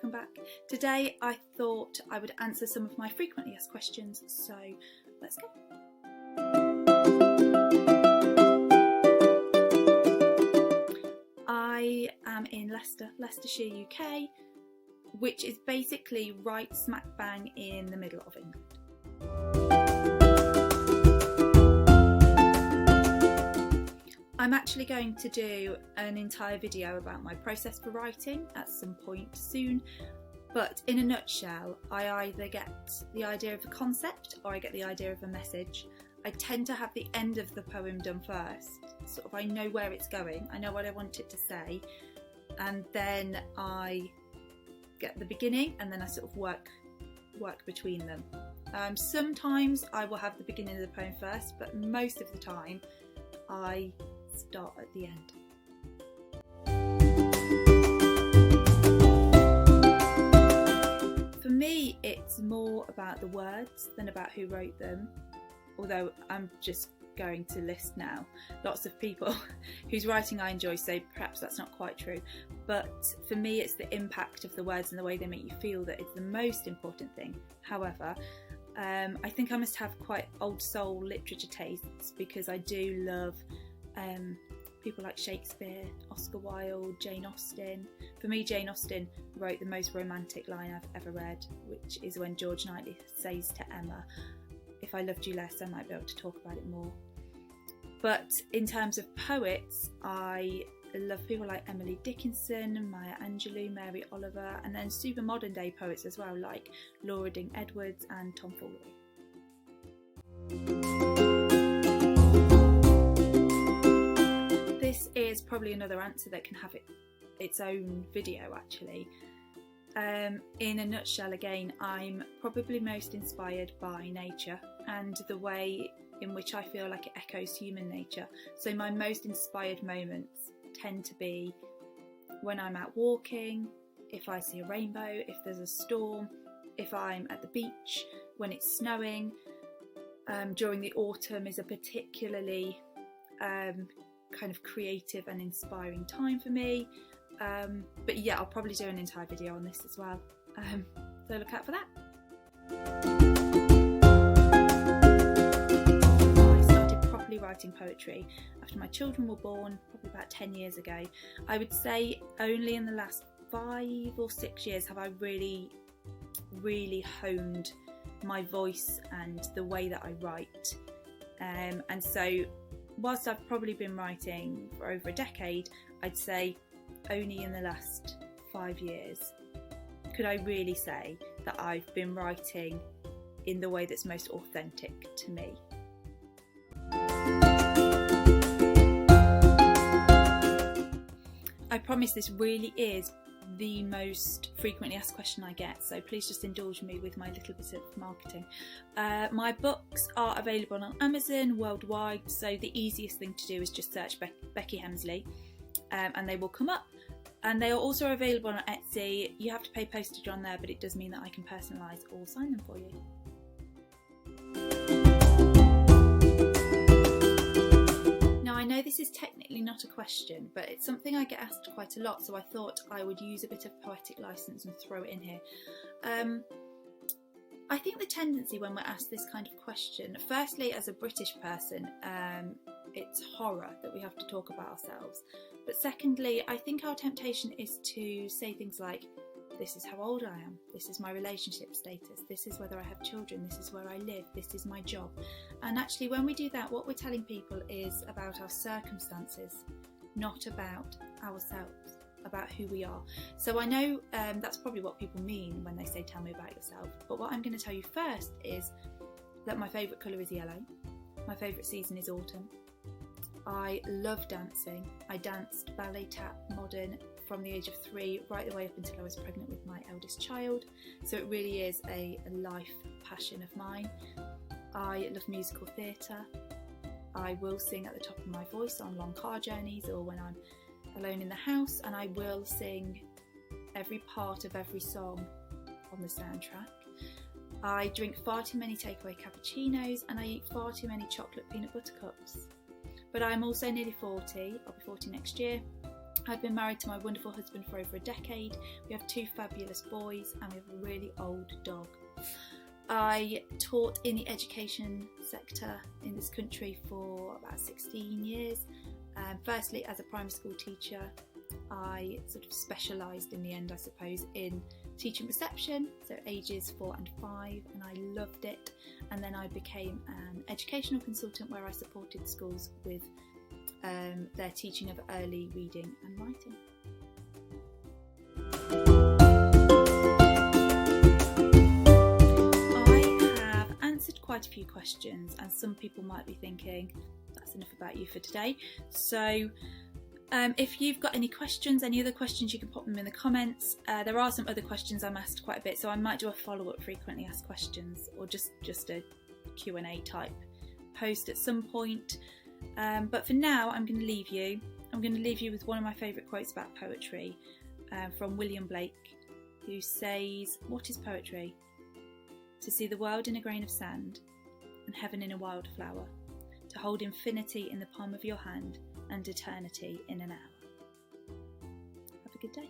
welcome back. Today I thought I would answer some of my frequently asked questions, so let's go. I am in Leicestershire, UK, which is basically right smack bang in the middle of England. I'm actually going to do an entire video about my process for writing at some point soon, but in a nutshell, I either get the idea of a concept or I get the idea of a message. I tend to have the end of the poem done first, sort of I know where it's going, I know what I want it to say, and then I get the beginning and then I sort of work between them. Sometimes I will have the beginning of the poem first, but most of the time I start at the end. For me, it's more about the words than about who wrote them, although I'm just going to list now lots of people whose writing I enjoy, so perhaps that's not quite true, but for me it's the impact of the words and the way they make you feel that is the most important thing. However, I think I must have quite old soul literature tastes, because I do love people like Shakespeare, Oscar Wilde, Jane Austen. For me, Jane Austen wrote the most romantic line I've ever read, which is when George Knightley says to Emma, "If I loved you less, I might be able to talk about it more." But in terms of poets, I love people like Emily Dickinson, Maya Angelou, Mary Oliver, and then super modern day poets as well, like Laura Ding Edwards and Tom Foolery. This is probably another answer that can have its own video actually. In a nutshell, again, I'm probably most inspired by nature and the way in which I feel like it echoes human nature. So my most inspired moments tend to be when I'm out walking, if I see a rainbow, if there's a storm, if I'm at the beach, when it's snowing. During the autumn is a particularly kind of creative and inspiring time for me. But yeah, I'll probably do an entire video on this as well, so look out for that. I started properly writing poetry after my children were born, probably about 10 years ago. I would say only in the last 5 or 6 years have I really honed my voice and the way that I write, and so whilst I've probably been writing for over a decade, I'd say only in the last 5 years could I really say that I've been writing in the way that's most authentic to me. I promise this really is the most frequently asked question I get, so please just indulge me with my little bit of marketing. My books are available on Amazon worldwide, so the easiest thing to do is just search Becky Hemsley and they will come up. And they are also available on Etsy. You have to pay postage on there, but it does mean that I can personalise or sign them for you. Now, I know this is technically not a question, but it's something I get asked quite a lot, so I thought I would use a bit of poetic licence and throw it in here. I think the tendency when we're asked this kind of question, firstly as a British person, it's horror that we have to talk about ourselves. But secondly, I think our temptation is to say things like, this is how old I am, this is my relationship status, this is whether I have children, this is where I live, this is my job. And actually when we do that, what we're telling people is about our circumstances, not about ourselves, about who we are. So I know that's probably what people mean when they say tell me about yourself, but what I'm going to tell you first is that my favourite colour is yellow, my favourite season is autumn. I love dancing. I danced ballet, tap, modern from the age of 3 right the way up until I was pregnant with my eldest child, so it really is a life passion of mine. I love musical theatre. I will sing at the top of my voice on long car journeys or when I'm alone in the house, and I will sing every part of every song on the soundtrack. I drink far too many takeaway cappuccinos and I eat far too many chocolate peanut butter cups. But I'm also nearly 40, I'll be 40 next year, I've been married to my wonderful husband for over a decade. We have 2 fabulous boys and we have a really old dog. I taught in the education sector in this country for about 16 years. Firstly, as a primary school teacher, I sort of specialised in the end, I suppose, in teaching reception, so ages 4 and 5, and I loved it. And then I became an educational consultant where I supported schools with their teaching of early reading and writing. I have answered quite a few questions, and some people might be thinking, that's enough about you for today. So if you've got any questions, any other questions, you can pop them in the comments. There are some other questions I'm asked quite a bit, so I might do a follow-up frequently asked questions, or just a Q&A type post at some point. But for now, I'm going to leave you. I'm going to leave you with one of my favourite quotes about poetry from William Blake, who says, "What is poetry? To see the world in a grain of sand and heaven in a wildflower, to hold infinity in the palm of your hand and eternity in an hour." Have a good day.